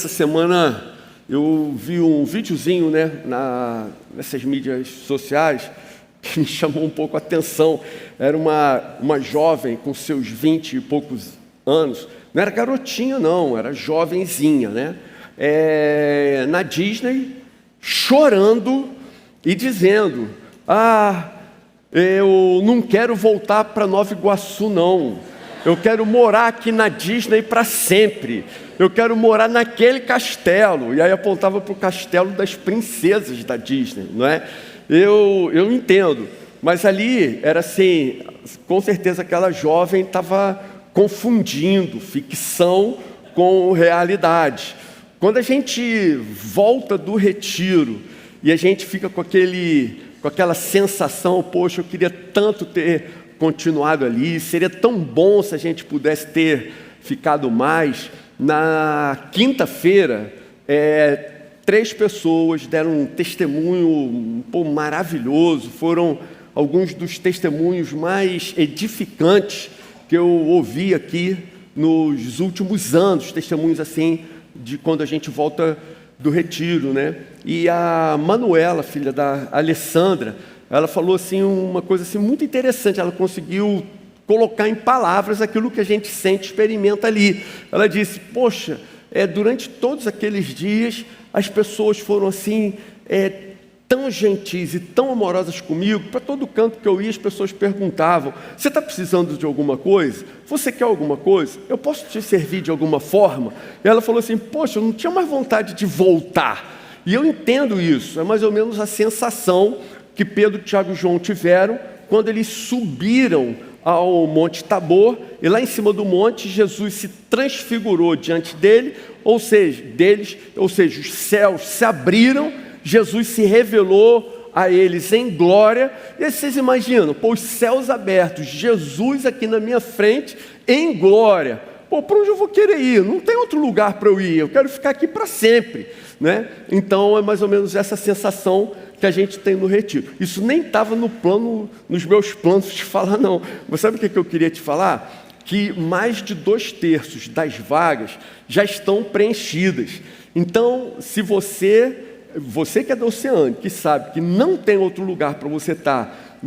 Essa semana eu vi um videozinho, nessas mídias sociais que me chamou um pouco a atenção. Era uma jovem com seus 20 e poucos anos. Não era garotinha, não, era jovenzinha, na Disney, chorando e dizendo: eu não quero voltar para Nova Iguaçu, não. Eu quero morar aqui na Disney para sempre. Eu quero morar naquele castelo. E aí apontava para o castelo das princesas da Disney, não é? Eu entendo. Mas ali era assim, com certeza aquela jovem estava confundindo ficção com realidade. Quando a gente volta do retiro e a gente fica com aquela sensação: poxa, eu queria tanto ter continuado ali, seria tão bom se a gente pudesse ter ficado mais. Na quinta-feira, 3 pessoas deram um testemunho maravilhoso. Foram alguns dos testemunhos mais edificantes que eu ouvi aqui nos últimos anos, testemunhos assim de quando a gente volta do retiro, E a Manuela, filha da Alessandra, ela falou assim uma coisa assim muito interessante. Ela conseguiu colocar em palavras aquilo que a gente sente, experimenta ali. Ela disse: poxa, durante todos aqueles dias as pessoas foram assim tão gentis e tão amorosas comigo. Para todo canto que eu ia, as pessoas perguntavam: você está precisando de alguma coisa? Você quer alguma coisa? Eu posso te servir de alguma forma? E ela falou assim: poxa, eu não tinha mais vontade de voltar. E eu entendo isso. É mais ou menos a sensação que Pedro, Tiago e João tiveram quando eles subiram ao Monte Tabor, e lá em cima do monte Jesus se transfigurou diante deles, ou seja, os céus se abriram, Jesus se revelou a eles em glória. E aí vocês imaginam, os céus abertos, Jesus aqui na minha frente em glória. Para onde eu vou querer ir? Não tem outro lugar para eu ir, eu quero ficar aqui para sempre, Então é mais ou menos essa sensação que a gente tem no retiro. Isso nem estava nos meus planos de falar, não. Mas sabe o que eu queria te falar? Que mais de 2/3 das vagas já estão preenchidas. Então, se você que é do Oceano, que sabe que não tem outro lugar para você estar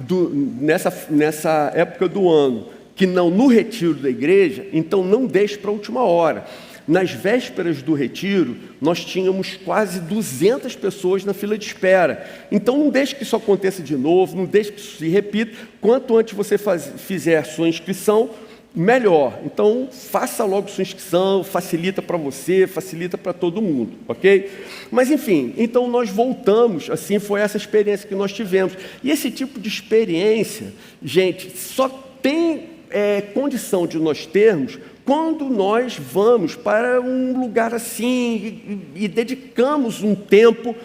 nessa época do ano, que não no retiro da igreja, então não deixe para a última hora. Nas vésperas do retiro, nós tínhamos quase 200 pessoas na fila de espera. Então não deixe que isso aconteça de novo, não deixe que isso se repita. Quanto antes você fizer sua inscrição, melhor. Então faça logo sua inscrição, facilita para você, facilita para todo mundo, ok? Mas enfim, então nós voltamos, assim foi essa experiência que nós tivemos. E esse tipo de experiência, gente, só tem condição de nós termos quando nós vamos para um lugar assim e dedicamos um tempo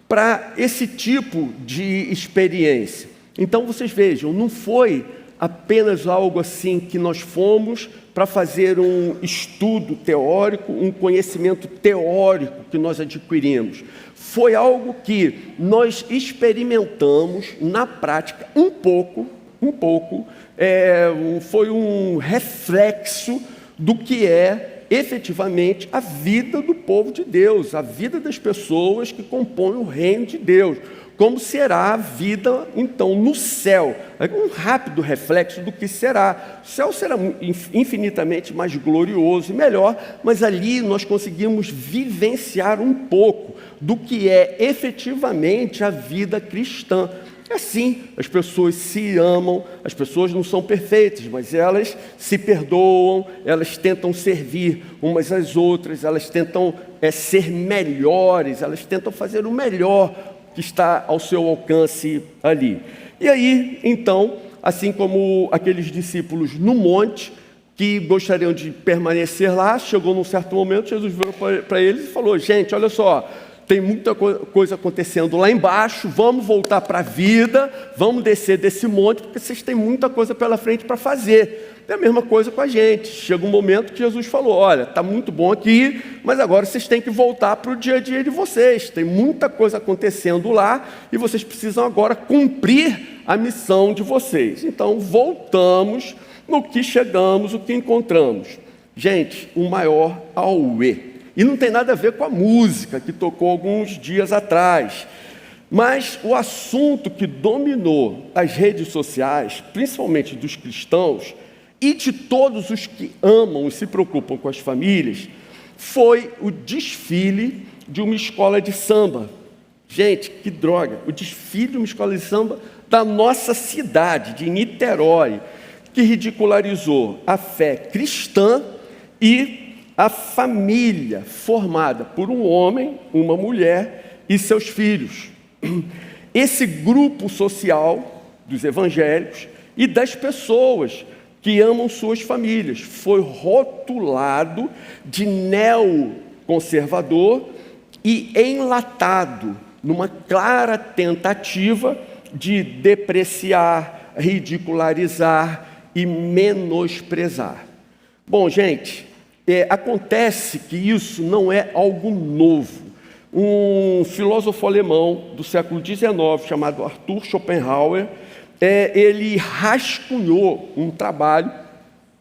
para esse tipo de experiência. Então vocês vejam, não foi apenas algo assim que nós fomos para fazer um estudo teórico, um conhecimento teórico que nós adquirimos. Foi algo que nós experimentamos na prática um pouco, foi um reflexo do que é efetivamente a vida do povo de Deus, a vida das pessoas que compõem o reino de Deus. Como será a vida, então, no céu? É um rápido reflexo do que será. O céu será infinitamente mais glorioso e melhor, mas ali nós conseguimos vivenciar um pouco do que é efetivamente a vida cristã. Assim, as pessoas se amam, as pessoas não são perfeitas, mas elas se perdoam, elas tentam servir umas às outras, elas tentam ser melhores, elas tentam fazer o melhor que está ao seu alcance ali. E aí, então, assim como aqueles discípulos no monte, que gostariam de permanecer lá, chegou num certo momento, Jesus virou para eles e falou: gente, olha só, tem muita coisa acontecendo lá embaixo, vamos voltar para a vida, vamos descer desse monte, porque vocês têm muita coisa pela frente para fazer. É a mesma coisa com a gente. Chega um momento que Jesus falou: olha, está muito bom aqui, mas agora vocês têm que voltar para o dia a dia de vocês. Tem muita coisa acontecendo lá e vocês precisam agora cumprir a missão de vocês. Então, voltamos no que chegamos, o que encontramos. Gente, o maior auê. E não tem nada a ver com a música que tocou alguns dias atrás. Mas o assunto que dominou as redes sociais, principalmente dos cristãos, e de todos os que amam e se preocupam com as famílias, foi o desfile de uma escola de samba. Gente, que droga! O desfile de uma escola de samba da nossa cidade, de Niterói, que ridicularizou a fé cristã e a família formada por um homem, uma mulher e seus filhos. Esse grupo social dos evangélicos e das pessoas que amam suas famílias foi rotulado de neoconservador e enlatado numa clara tentativa de depreciar, ridicularizar e menosprezar. Bom, gente, acontece que isso não é algo novo. Um filósofo alemão do século XIX, chamado Arthur Schopenhauer, ele rascunhou um trabalho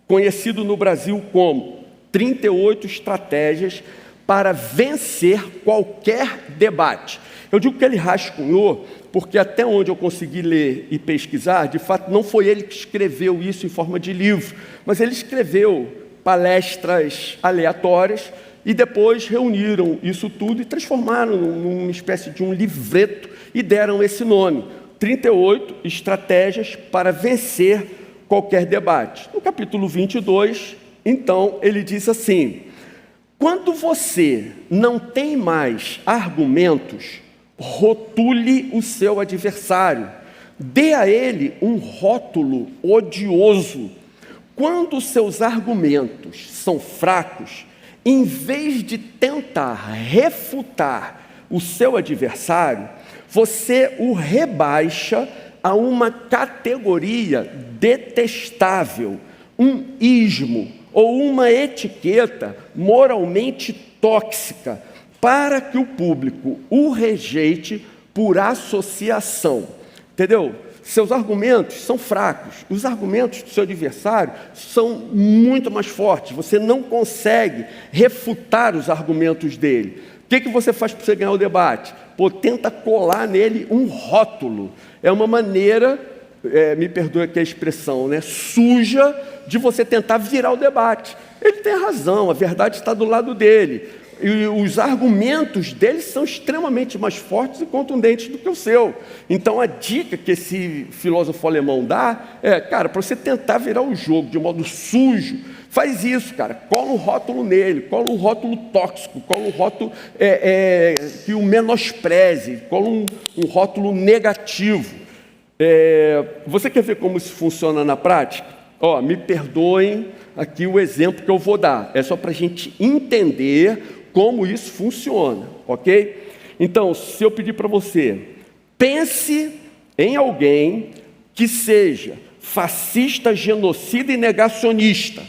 conhecido no Brasil como 38 estratégias para vencer qualquer debate. Eu digo que ele rascunhou porque até onde eu consegui ler e pesquisar, de fato, não foi ele que escreveu isso em forma de livro, mas ele escreveu palestras aleatórias e depois reuniram isso tudo e transformaram numa espécie de um livreto e deram esse nome, 38 estratégias para vencer qualquer debate. No capítulo 22, então, ele diz assim: quando você não tem mais argumentos, rotule o seu adversário, dê a ele um rótulo odioso. Quando seus argumentos são fracos, em vez de tentar refutar o seu adversário, você o rebaixa a uma categoria detestável, um ismo ou uma etiqueta moralmente tóxica, para que o público o rejeite por associação. Entendeu? Seus argumentos são fracos, os argumentos do seu adversário são muito mais fortes, você não consegue refutar os argumentos dele. O que você faz para você ganhar o debate? Tenta colar nele um rótulo. É uma maneira, me perdoe aqui a expressão, suja de você tentar virar o debate. Ele tem razão, a verdade está do lado dele. E os argumentos dele são extremamente mais fortes e contundentes do que o seu. Então, a dica que esse filósofo alemão dá cara, para você tentar virar o jogo de modo sujo, faz isso, cara. Cola um rótulo nele, cola um rótulo tóxico, cola um rótulo que o menospreze, cola um rótulo negativo. Você quer ver como isso funciona na prática? Me perdoem aqui o exemplo que eu vou dar. É só para a gente entender como isso funciona, ok? Então, se eu pedir para você, pense em alguém que seja fascista, genocida e negacionista,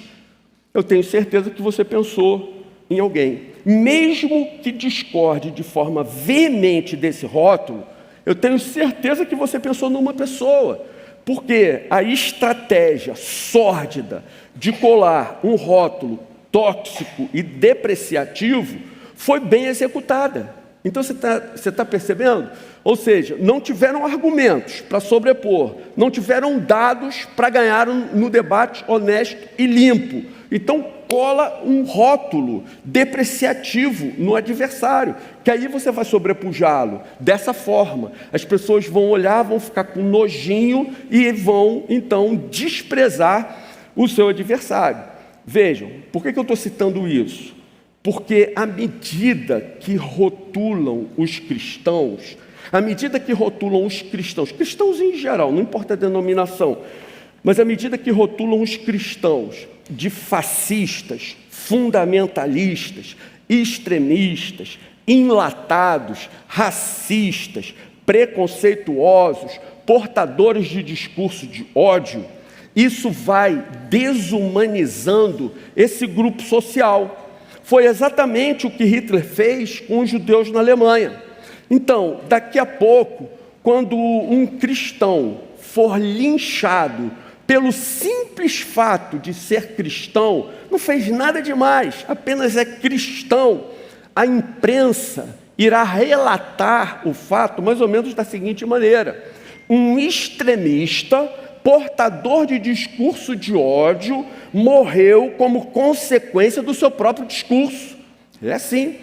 eu tenho certeza que você pensou em alguém. Mesmo que discorde de forma veemente desse rótulo, eu tenho certeza que você pensou numa pessoa, porque a estratégia sórdida de colar um rótulo tóxico e depreciativo foi bem executada. Então você tá percebendo? Ou seja, não tiveram argumentos para sobrepor, não tiveram dados para ganhar no debate honesto e limpo. Então cola um rótulo depreciativo no adversário, que aí você vai sobrepujá-lo dessa forma. As pessoas vão olhar, vão ficar com nojinho e vão então desprezar o seu adversário. Vejam, por que eu estou citando isso? Porque à medida que rotulam os cristãos, cristãos em geral, não importa a denominação, mas à medida que rotulam os cristãos de fascistas, fundamentalistas, extremistas, enlatados, racistas, preconceituosos, portadores de discurso de ódio, isso vai desumanizando esse grupo social. Foi exatamente o que Hitler fez com os judeus na Alemanha. Então, daqui a pouco, quando um cristão for linchado pelo simples fato de ser cristão, não fez nada demais, apenas é cristão, a imprensa irá relatar o fato mais ou menos da seguinte maneira: um extremista, portador de discurso de ódio, morreu como consequência do seu próprio discurso. É assim,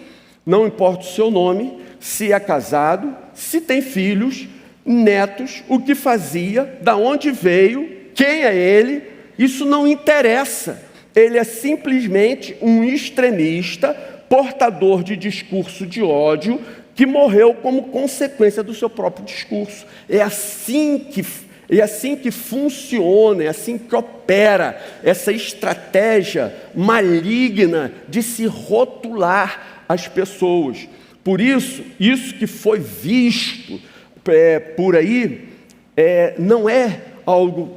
não importa o seu nome, se é casado, se tem filhos, netos, o que fazia, da onde veio, quem é ele, isso não interessa. Ele é simplesmente um extremista, portador de discurso de ódio, que morreu como consequência do seu próprio discurso. É assim que funciona, é assim que opera essa estratégia maligna de se rotular as pessoas. Por isso que foi visto por aí, não é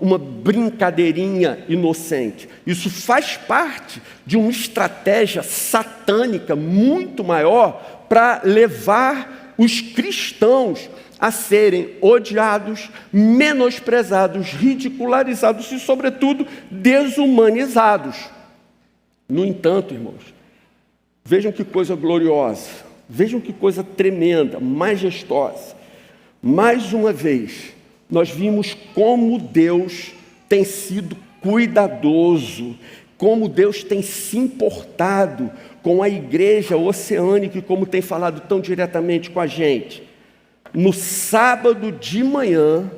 uma brincadeirinha inocente. Isso faz parte de uma estratégia satânica muito maior para levar os cristãos a serem odiados, menosprezados, ridicularizados e, sobretudo, desumanizados. No entanto, irmãos, vejam que coisa gloriosa, vejam que coisa tremenda, majestosa. Mais uma vez, nós vimos como Deus tem sido cuidadoso, como Deus tem se importado com a igreja oceânica e como tem falado tão diretamente com a gente. No sábado de manhã,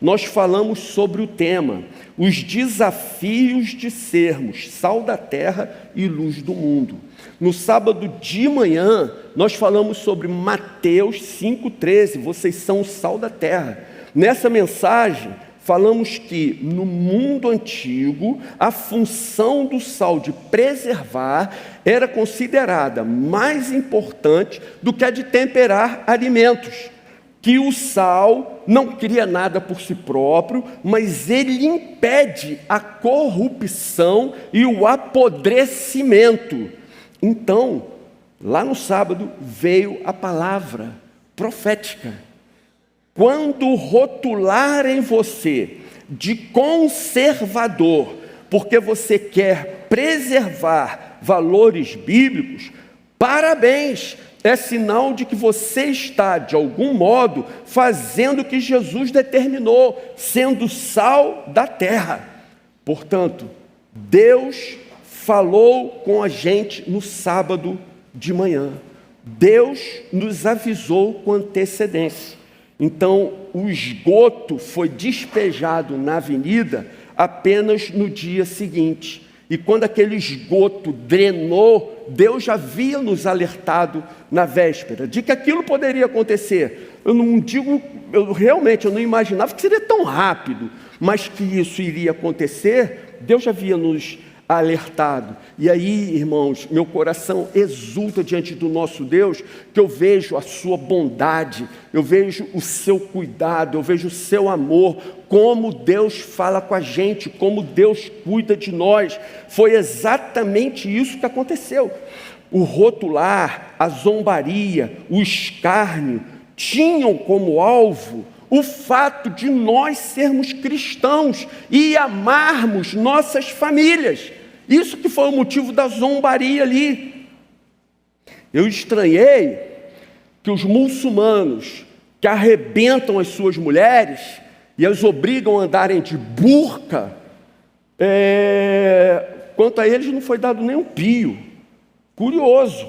nós falamos sobre o tema, os desafios de sermos sal da terra e luz do mundo. No sábado de manhã, nós falamos sobre Mateus 5,13, vocês são o sal da terra. Nessa mensagem, falamos que no mundo antigo, a função do sal de preservar era considerada mais importante do que a de temperar alimentos. Que o sal não cria nada por si próprio, mas ele impede a corrupção e o apodrecimento. Então, lá no sábado, veio a palavra profética. Quando rotularem você de conservador, porque você quer preservar valores bíblicos, parabéns! É sinal de que você está, de algum modo, fazendo o que Jesus determinou, sendo sal da terra. Portanto, Deus falou com a gente no sábado de manhã. Deus nos avisou com antecedência. Então, o esgoto foi despejado na avenida apenas no dia seguinte. E quando aquele esgoto drenou, Deus já havia nos alertado na véspera de que aquilo poderia acontecer. Eu realmente não imaginava que seria tão rápido, mas que isso iria acontecer, Deus já havia nos alertado. E aí, irmãos, meu coração exulta diante do nosso Deus, que eu vejo a sua bondade, eu vejo o seu cuidado, eu vejo o seu amor, como Deus fala com a gente, como Deus cuida de nós. Foi exatamente isso que aconteceu. O rotular, a zombaria, o escárnio, tinham como alvo o fato de nós sermos cristãos e amarmos nossas famílias. Isso que foi o motivo da zombaria ali. Eu estranhei que os muçulmanos que arrebentam as suas mulheres e as obrigam a andarem de burca, quanto a eles não foi dado nem um pio. Curioso.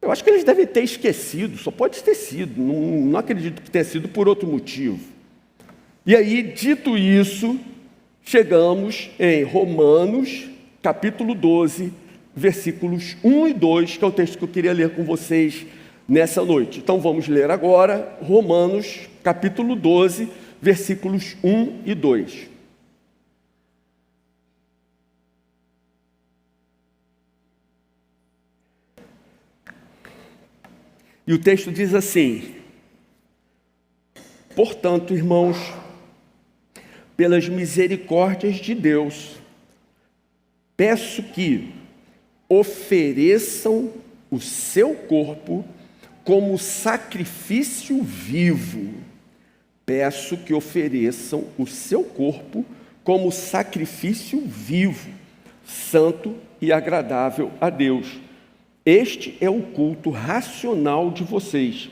Eu acho que eles devem ter esquecido, só pode ter sido, não acredito que tenha sido por outro motivo. E aí, dito isso, chegamos em Romanos, capítulo 12, versículos 1 e 2, que é o texto que eu queria ler com vocês nessa noite. Então vamos ler agora Romanos, capítulo 12, versículos 1 e 2. E o texto diz assim: portanto, irmãos, pelas misericórdias de Deus, peço que ofereçam o seu corpo como sacrifício vivo, peço que ofereçam o seu corpo como sacrifício vivo, santo e agradável a Deus. Este é o culto racional de vocês.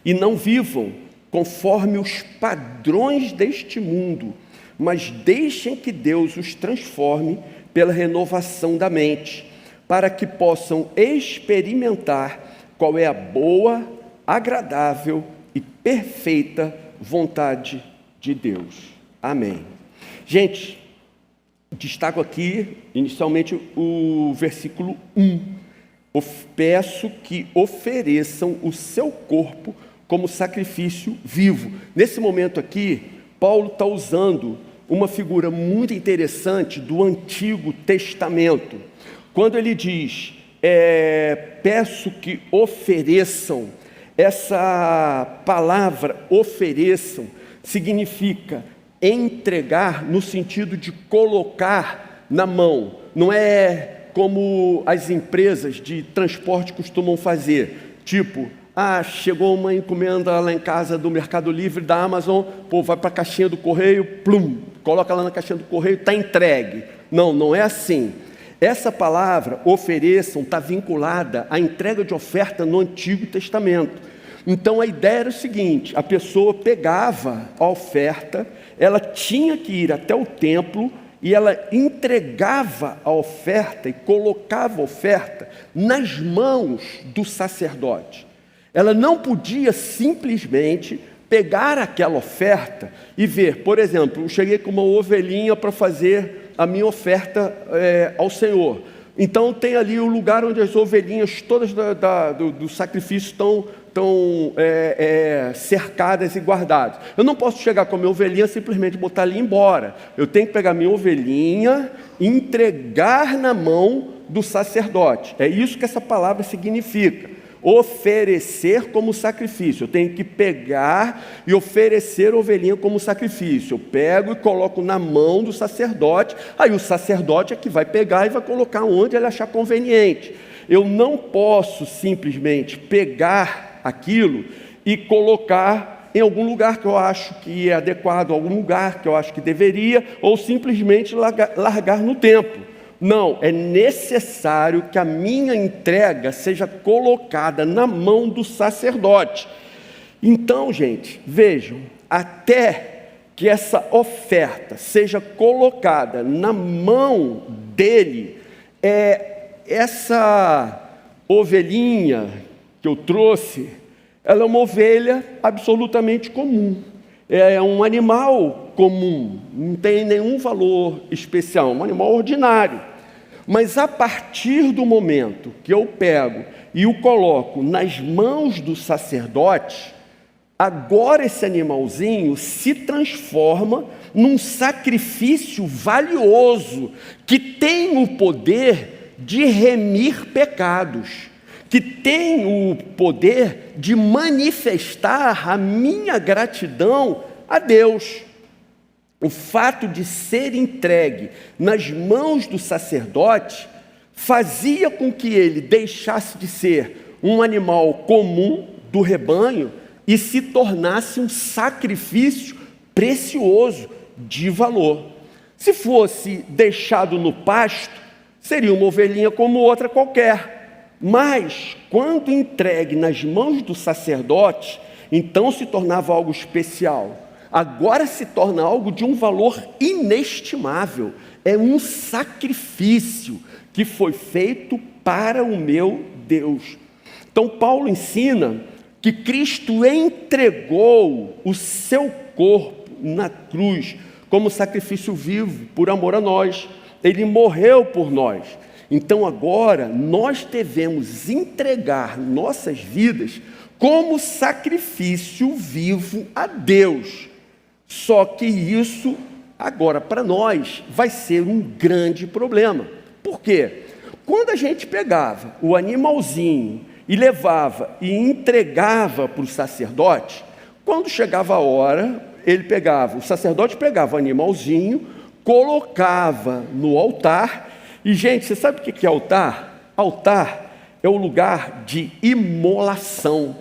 E não vivam conforme os padrões deste mundo, mas deixem que Deus os transforme pela renovação da mente, para que possam experimentar qual é a boa, agradável e perfeita vontade de Deus. Amém. Gente, destaco aqui inicialmente o versículo 1. Peço que ofereçam o seu corpo como sacrifício vivo. Nesse momento aqui, Paulo está usando uma figura muito interessante do Antigo Testamento. Quando ele diz, peço que ofereçam, essa palavra ofereçam significa entregar no sentido de colocar na mão. Não é como as empresas de transporte costumam fazer, tipo, chegou uma encomenda lá em casa do Mercado Livre, da Amazon, vai para a caixinha do correio, plum, coloca lá na caixinha do correio, está entregue. Não, não é assim. Essa palavra, ofereçam, está vinculada à entrega de oferta no Antigo Testamento. Então a ideia era o seguinte, a pessoa pegava a oferta, ela tinha que ir até o templo, e ela entregava a oferta e colocava a oferta nas mãos do sacerdote. Ela não podia simplesmente pegar aquela oferta e ver, por exemplo, eu cheguei com uma ovelhinha para fazer a minha oferta ao Senhor. Então tem ali o lugar onde as ovelhinhas todas do sacrifício estão cercadas e guardadas. Eu não posso chegar com a minha ovelhinha e simplesmente botar ali e ir embora. Eu tenho que pegar a minha ovelhinha e entregar na mão do sacerdote. É isso que essa palavra significa. Oferecer como sacrifício. Eu tenho que pegar e oferecer a ovelhinha como sacrifício. Eu pego e coloco na mão do sacerdote, aí o sacerdote é que vai pegar e vai colocar onde ele achar conveniente. Eu não posso simplesmente pegar aquilo e colocar em algum lugar que eu acho que é adequado, algum lugar que eu acho que deveria, ou simplesmente largar no templo. Não, é necessário que a minha entrega seja colocada na mão do sacerdote. Então, gente, vejam, até que essa oferta seja colocada na mão dele, essa ovelhinha que eu trouxe, ela é uma ovelha absolutamente comum. É um animal comum, não tem nenhum valor especial, um animal ordinário. Mas a partir do momento que eu pego e o coloco nas mãos do sacerdote, agora esse animalzinho se transforma num sacrifício valioso, que tem o poder de remir pecados, que tem o poder de manifestar a minha gratidão a Deus. O fato de ser entregue nas mãos do sacerdote fazia com que ele deixasse de ser um animal comum do rebanho e se tornasse um sacrifício precioso de valor. Se fosse deixado no pasto, seria uma ovelhinha como outra qualquer. Mas, quando entregue nas mãos do sacerdote, então se tornava algo especial. Agora se torna algo de um valor inestimável. É um sacrifício que foi feito para o meu Deus. Então, Paulo ensina que Cristo entregou o seu corpo na cruz como sacrifício vivo por amor a nós. Ele morreu por nós. Então agora nós devemos entregar nossas vidas como sacrifício vivo a Deus. Só que isso agora para nós vai ser um grande problema. Por quê? Quando a gente pegava o animalzinho e levava e entregava para o sacerdote, quando chegava a hora, o sacerdote pegava o animalzinho, colocava no altar. E, gente, você sabe o que é altar? Altar é o lugar de imolação.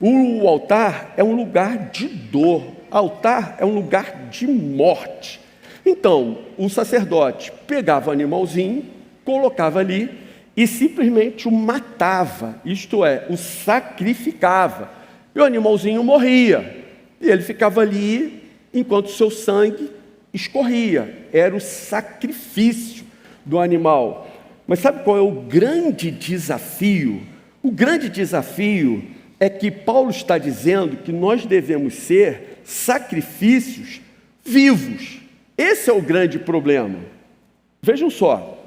O altar é um lugar de dor, altar é um lugar de morte. Então, o sacerdote pegava o animalzinho, colocava ali e simplesmente o matava, isto é, o sacrificava. E o animalzinho morria, e ele ficava ali enquanto o seu sangue escorria. Era o sacrifício do animal. Mas sabe qual é o grande desafio? O grande desafio é que Paulo está dizendo que nós devemos ser sacrifícios vivos. Esse é o grande problema. Vejam só,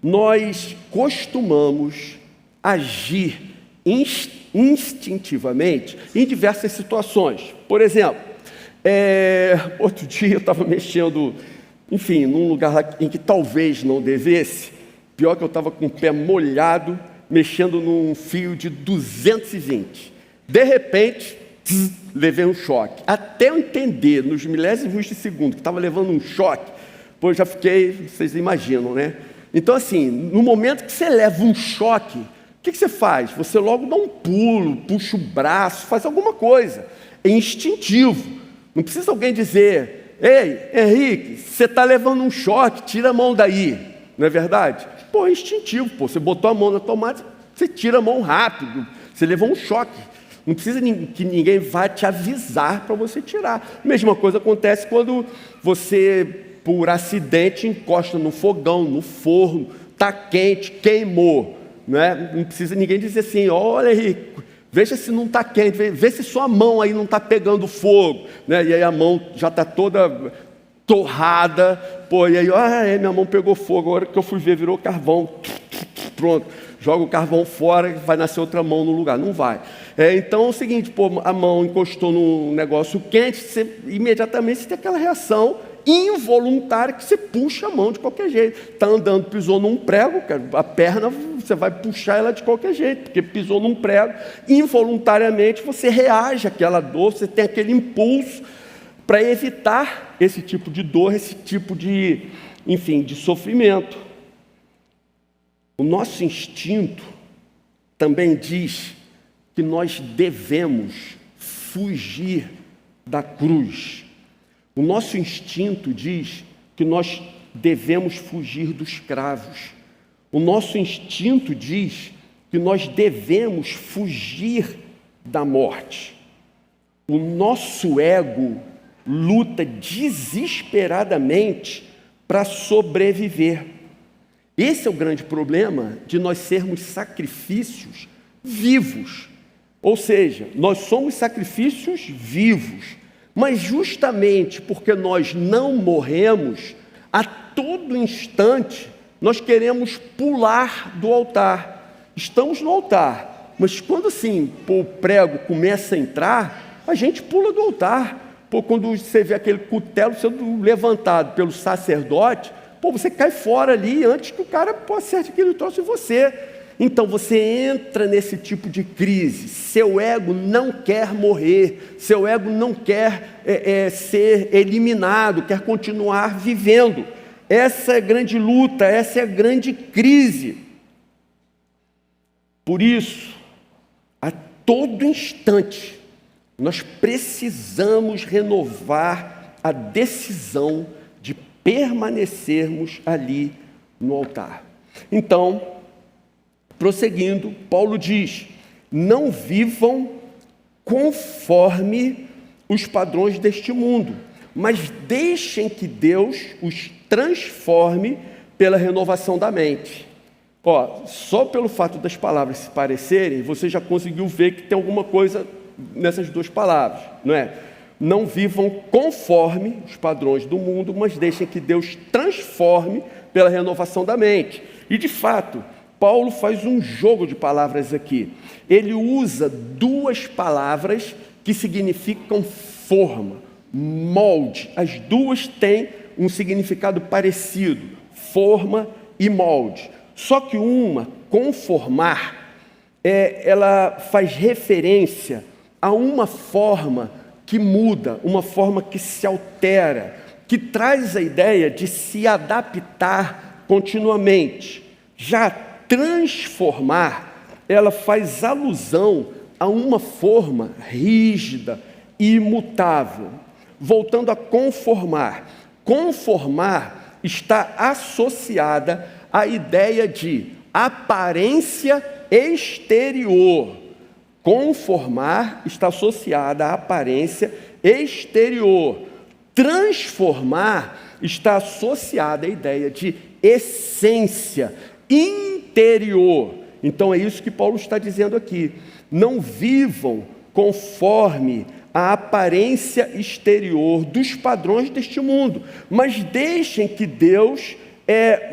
nós costumamos agir instintivamente em diversas situações. Por exemplo, outro dia eu estava mexendo, enfim, num lugar lá em que talvez não devesse. Pior que eu estava com o pé molhado, mexendo num fio de 220. De repente, levei um choque. Até eu entender, nos milésimos de segundo, que estava levando um choque, pô, eu já fiquei, vocês imaginam, né? Então, assim, no momento que você leva um choque, o que você faz? Você logo dá um pulo, puxa o braço, faz alguma coisa. É instintivo. Não precisa alguém dizer: ei, Henrique, você está levando um choque, tira a mão daí. Não é verdade? Pô, é instintivo. Pô, você botou a mão na tomada, você tira a mão rápido. Você levou um choque. Não precisa que ninguém vá te avisar para você tirar. A mesma coisa acontece quando você, por acidente, encosta no fogão, no forno, está quente, queimou. Não precisa ninguém dizer assim: olha, Henrique, veja se não está quente, vê se sua mão aí não está pegando fogo. E aí a mão já está toda torrada, pô, e aí, minha mão pegou fogo, agora que eu fui ver, virou carvão. Pronto, joga o carvão fora, vai nascer outra mão no lugar. Não vai. Então é o seguinte, pô, a mão encostou num negócio quente, imediatamente você tem aquela reação involuntária que você puxa a mão de qualquer jeito. Está andando, pisou num prego, a perna você vai puxar ela de qualquer jeito, porque pisou num prego, involuntariamente você reage àquela dor, você tem aquele impulso para evitar esse tipo de dor, esse tipo de, enfim, de sofrimento. O nosso instinto também diz que nós devemos fugir da cruz. O nosso instinto diz que nós devemos fugir dos cravos. O nosso instinto diz que nós devemos fugir da morte. O nosso ego luta desesperadamente para sobreviver. Esse é o grande problema de nós sermos sacrifícios vivos. Ou seja, nós somos sacrifícios vivos, mas justamente porque nós não morremos, a todo instante nós queremos pular do altar. Estamos no altar, mas quando assim o prego começa a entrar, a gente pula do altar. Quando você vê aquele cutelo sendo levantado pelo sacerdote, você cai fora ali antes que o cara acerte aquele troço em você. Então você entra nesse tipo de crise. Seu ego não quer morrer, seu ego não quer ser eliminado, quer continuar vivendo. Essa é a grande luta, essa é a grande crise. Por isso, a todo instante, nós precisamos renovar a decisão de permanecermos ali no altar. Então, prosseguindo, Paulo diz: não vivam conforme os padrões deste mundo, mas deixem que Deus os transforme pela renovação da mente. Só pelo fato das palavras se parecerem, você já conseguiu ver que tem alguma coisa nessas duas palavras, não é? Não vivam conforme os padrões do mundo, mas deixem que Deus transforme pela renovação da mente. E de fato, Paulo faz um jogo de palavras aqui. Ele usa duas palavras que significam forma, molde. As duas têm um significado parecido, forma e molde. Só que uma, conformar, ela faz referência a uma forma que muda, uma forma que se altera, que traz a ideia de se adaptar continuamente. Já transformar, ela faz alusão a uma forma rígida e imutável, voltando a conformar. Conformar está associada à ideia de aparência exterior. Conformar está associada à aparência exterior. Transformar está associada à ideia de essência interior. Então é isso que Paulo está dizendo aqui. Não vivam conforme a aparência exterior dos padrões deste mundo, mas deixem que Deus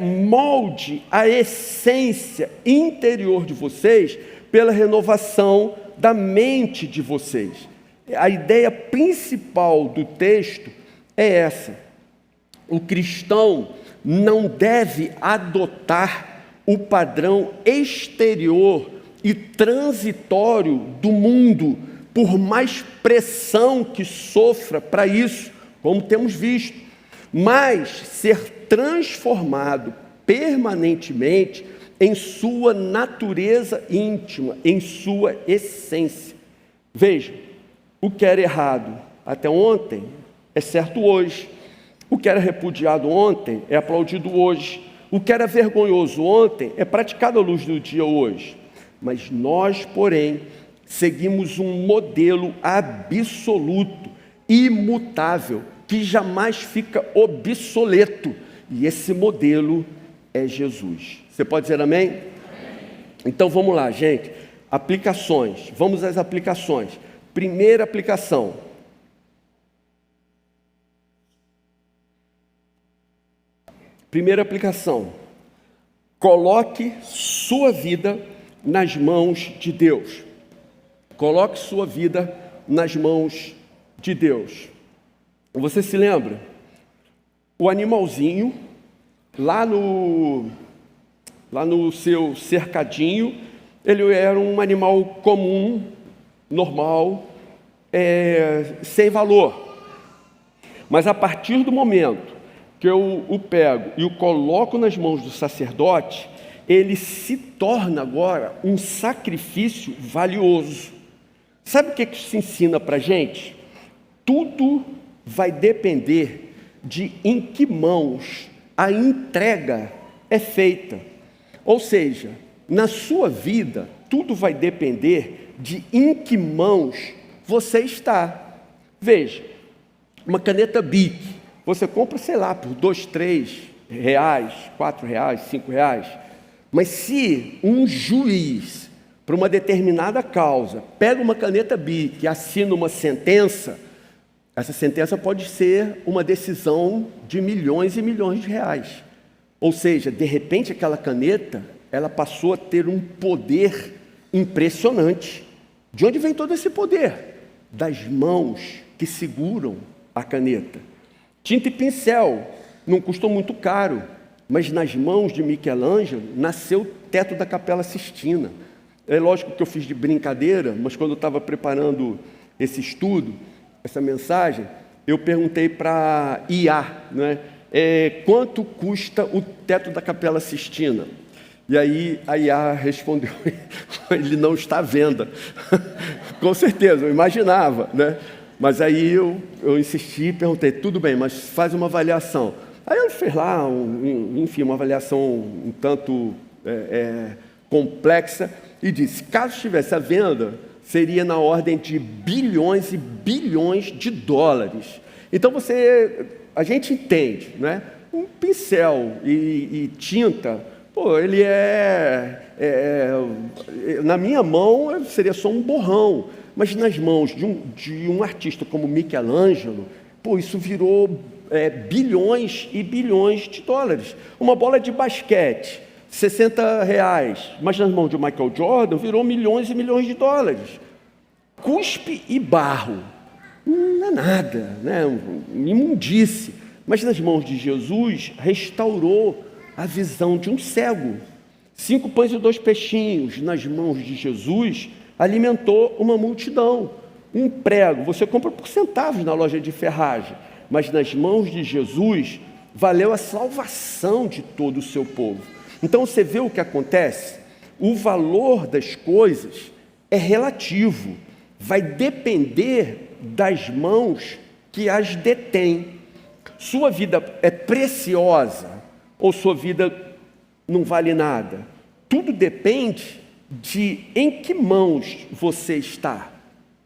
molde a essência interior de vocês pela renovação da mente de vocês. A ideia principal do texto é essa. O cristão não deve adotar o padrão exterior e transitório do mundo, por mais pressão que sofra para isso, como temos visto, mas ser transformado permanentemente em sua natureza íntima, em sua essência. Veja, o que era errado até ontem é certo hoje. O que era repudiado ontem é aplaudido hoje. O que era vergonhoso ontem é praticado à luz do dia hoje. Mas nós, porém, seguimos um modelo absoluto, imutável, que jamais fica obsoleto. E esse modelo é Jesus. Você pode dizer amém? Amém. Então vamos lá, gente. Aplicações. Vamos às aplicações. Primeira aplicação. Primeira aplicação. Coloque sua vida nas mãos de Deus. Coloque sua vida nas mãos de Deus. Você se lembra? O animalzinho, lá no seu cercadinho, ele era um animal comum, normal, sem valor. Mas a partir do momento que eu o pego e o coloco nas mãos do sacerdote, ele se torna agora um sacrifício valioso. Sabe o que isso ensina para a gente? Tudo vai depender de em que mãos a entrega é feita. Ou seja, na sua vida, tudo vai depender de em que mãos você está. Veja, uma caneta Bic, você compra, sei lá, por R$2, R$3, R$4, R$5. Mas se um juiz, para uma determinada causa, pega uma caneta Bic e assina uma sentença, essa sentença pode ser uma decisão de milhões e milhões de reais. Ou seja, de repente aquela caneta, ela passou a ter um poder impressionante. De onde vem todo esse poder? Das mãos que seguram a caneta. Tinta e pincel não custou muito caro, mas nas mãos de Michelangelo nasceu o teto da Capela Sistina. É lógico que eu fiz de brincadeira, mas quando eu estava preparando esse estudo, essa mensagem, eu perguntei para IA, né, quanto custa o teto da Capela Sistina? E aí a IA respondeu, ele não está à venda. Com certeza, eu imaginava, né? Mas aí eu insisti e perguntei, tudo bem, mas faz uma avaliação. Aí ele fez lá, uma avaliação um tanto complexa e disse, caso estivesse à venda, seria na ordem de bilhões e bilhões de dólares. Então a gente entende, né? Um pincel e tinta, ele na minha mão seria só um borrão, mas nas mãos de um artista como Michelangelo, isso virou bilhões e bilhões de dólares. Uma bola de basquete, R$60, mas nas mãos de Michael Jordan virou milhões e milhões de dólares. Cuspe e barro, não é nada, né? Imundície. Mas nas mãos de Jesus restaurou a visão de um cego. 5 pães e 2 peixinhos nas mãos de Jesus alimentou uma multidão. Um prego, você compra por centavos na loja de ferragem, mas nas mãos de Jesus valeu a salvação de todo o seu povo. Então você vê o que acontece? O valor das coisas é relativo, vai depender das mãos que as detêm. Sua vida é preciosa ou sua vida não vale nada? Tudo depende de em que mãos você está.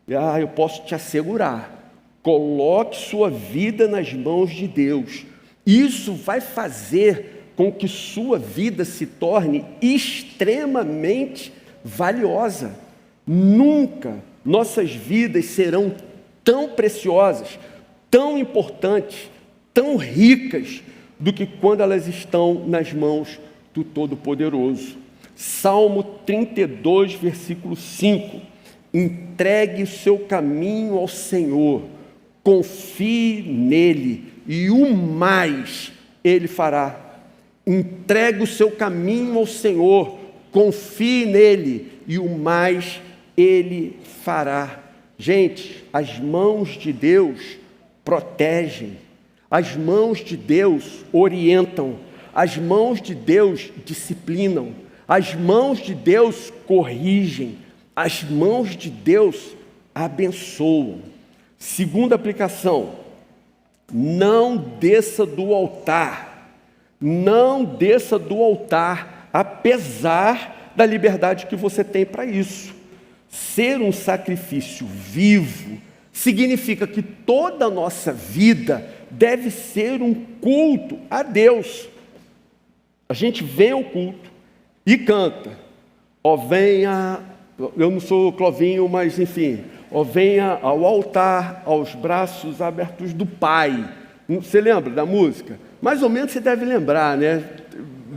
Eu posso te assegurar, coloque sua vida nas mãos de Deus. Isso vai fazer com que sua vida se torne extremamente valiosa. Nunca nossas vidas serão tão preciosas, tão importantes, tão ricas, do que quando elas estão nas mãos do Todo-Poderoso. Salmo 32, versículo 5. Entregue o seu caminho ao Senhor, confie nele e o mais ele fará. Entregue o seu caminho ao Senhor, confie nele e o mais ele fará. Gente, as mãos de Deus protegem, as mãos de Deus orientam, as mãos de Deus disciplinam, as mãos de Deus corrigem, as mãos de Deus abençoam. Segunda aplicação: não desça do altar. Não desça do altar, apesar da liberdade que você tem para isso. Ser um sacrifício vivo significa que toda a nossa vida deve ser um culto a Deus. A gente vem ao culto e canta: ó venha, eu não sou Clovinho, mas enfim, ó venha ao altar, aos braços abertos do Pai. Você lembra da música? Mais ou menos você deve lembrar, né?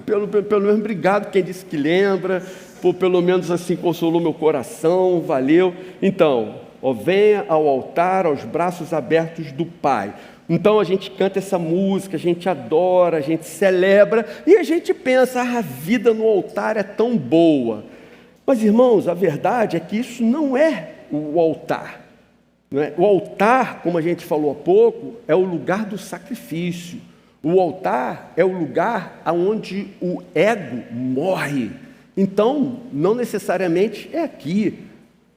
Pelo menos obrigado quem disse que lembra, por pelo menos assim consolou meu coração, valeu. Então, ó venha ao altar, aos braços abertos do Pai. Então a gente canta essa música, a gente adora, a gente celebra e a gente pensa: a vida no altar é tão boa. Mas, irmãos, a verdade é que isso não é o altar. Não é? O altar, como a gente falou há pouco, é o lugar do sacrifício. O altar é o lugar onde o ego morre. Então, não necessariamente é aqui.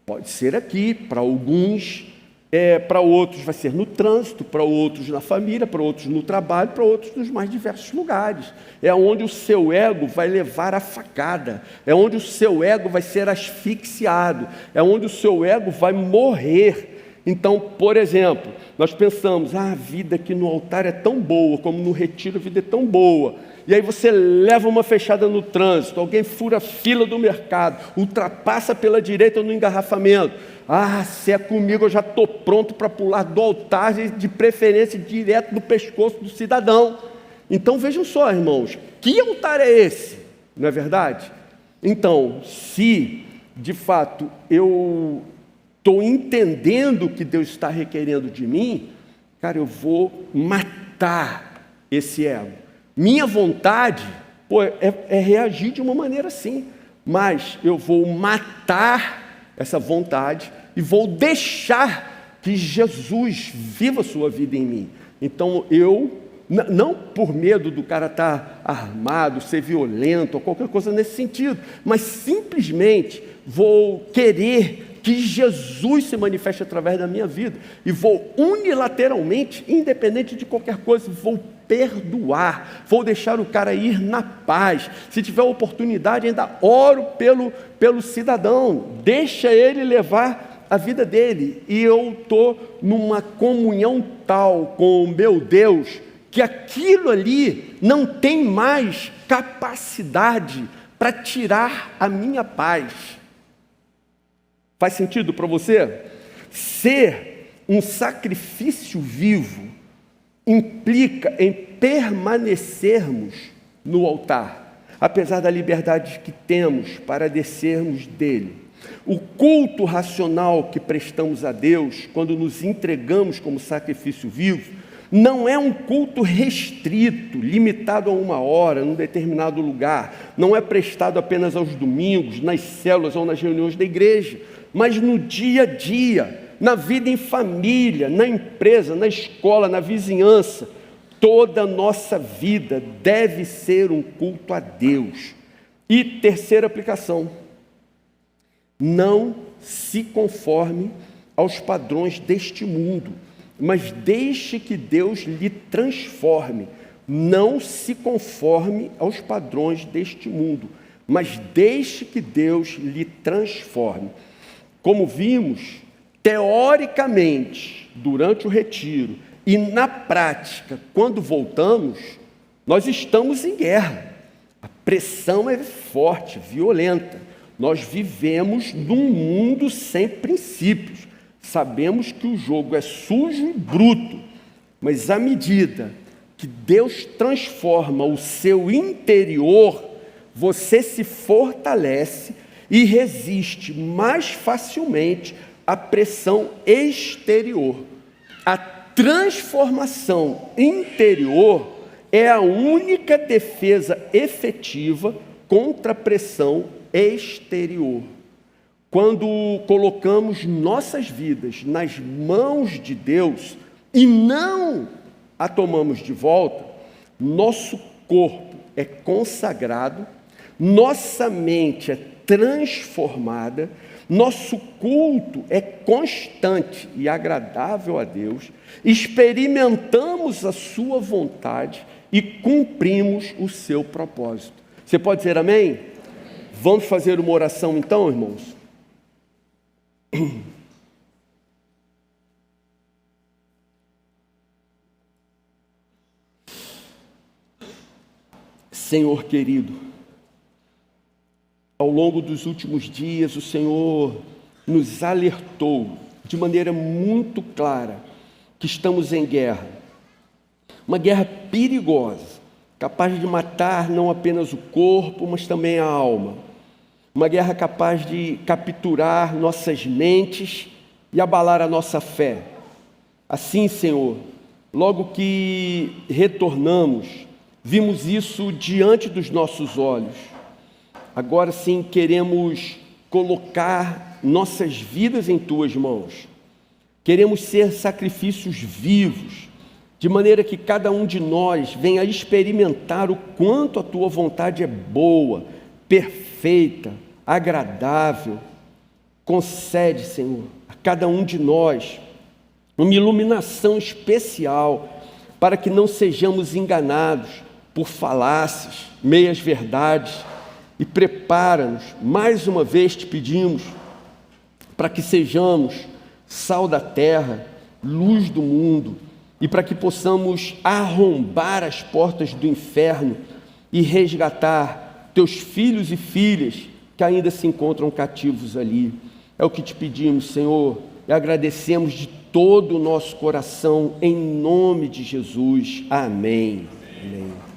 Pode ser aqui, para alguns, para outros vai ser no trânsito, para outros na família, para outros no trabalho, para outros nos mais diversos lugares. É onde o seu ego vai levar a facada, é onde o seu ego vai ser asfixiado, é onde o seu ego vai morrer. Então, por exemplo, nós pensamos: a vida aqui no altar é tão boa, como no retiro a vida é tão boa. E aí você leva uma fechada no trânsito, alguém fura a fila do mercado, ultrapassa pela direita no engarrafamento. Se é comigo, eu já estou pronto para pular do altar, de preferência direto no pescoço do cidadão. Então vejam só, irmãos, que altar é esse? Não é verdade? Então, se de fato eu estou entendendo o que Deus está requerendo de mim, cara, eu vou matar esse ego. Minha vontade é reagir de uma maneira assim, mas eu vou matar essa vontade e vou deixar que Jesus viva a sua vida em mim. Então eu, não por medo do cara estar armado, ser violento ou qualquer coisa nesse sentido, mas simplesmente vou querer que Jesus se manifeste através da minha vida e vou unilateralmente, independente de qualquer coisa, vou perdoar, vou deixar o cara ir na paz. Se tiver oportunidade, ainda oro pelo cidadão, deixa ele levar a vida dele. E eu estou numa comunhão tal com o meu Deus, que aquilo ali não tem mais capacidade para tirar a minha paz. Faz sentido para você? Ser um sacrifício vivo implica em permanecermos no altar, apesar da liberdade que temos para descermos dele. O culto racional que prestamos a Deus, quando nos entregamos como sacrifício vivo, não é um culto restrito, limitado a uma hora, num determinado lugar. Não é prestado apenas aos domingos, nas células ou nas reuniões da igreja, mas no dia a dia, na vida em família, na empresa, na escola, na vizinhança. Toda a nossa vida deve ser um culto a Deus. E terceira aplicação: não se conforme aos padrões deste mundo, mas deixe que Deus lhe transforme. Não se conforme aos padrões deste mundo, mas deixe que Deus lhe transforme. Como vimos, teoricamente, durante o retiro, e na prática, quando voltamos, nós estamos em guerra. A pressão é forte, violenta. Nós vivemos num mundo sem princípios. Sabemos que o jogo é sujo e bruto, mas à medida que Deus transforma o seu interior, você se fortalece e resiste mais facilmente à pressão exterior. A transformação interior é a única defesa efetiva contra a pressão exterior. Quando colocamos nossas vidas nas mãos de Deus e não a tomamos de volta, nosso corpo é consagrado, nossa mente é transformada, nosso culto é constante e agradável a Deus, experimentamos a sua vontade e cumprimos o seu propósito. Você pode dizer amém? Vamos fazer uma oração então, irmãos? Senhor querido, ao longo dos últimos dias, o Senhor nos alertou de maneira muito clara que estamos em guerra. Uma guerra perigosa, capaz de matar não apenas o corpo, mas também a alma. Uma guerra capaz de capturar nossas mentes e abalar a nossa fé. Assim, Senhor, logo que retornamos, vimos isso diante dos nossos olhos. Agora sim queremos colocar nossas vidas em Tuas mãos. Queremos ser sacrifícios vivos, de maneira que cada um de nós venha experimentar o quanto a Tua vontade é boa, perfeita, agradável. Concede, Senhor, a cada um de nós uma iluminação especial para que não sejamos enganados por falácias, meias verdades, e prepara-nos, mais uma vez te pedimos, para que sejamos sal da terra, luz do mundo, e para que possamos arrombar as portas do inferno e resgatar teus filhos e filhas que ainda se encontram cativos ali. É o que te pedimos, Senhor, e agradecemos de todo o nosso coração, em nome de Jesus. Amém. Amém.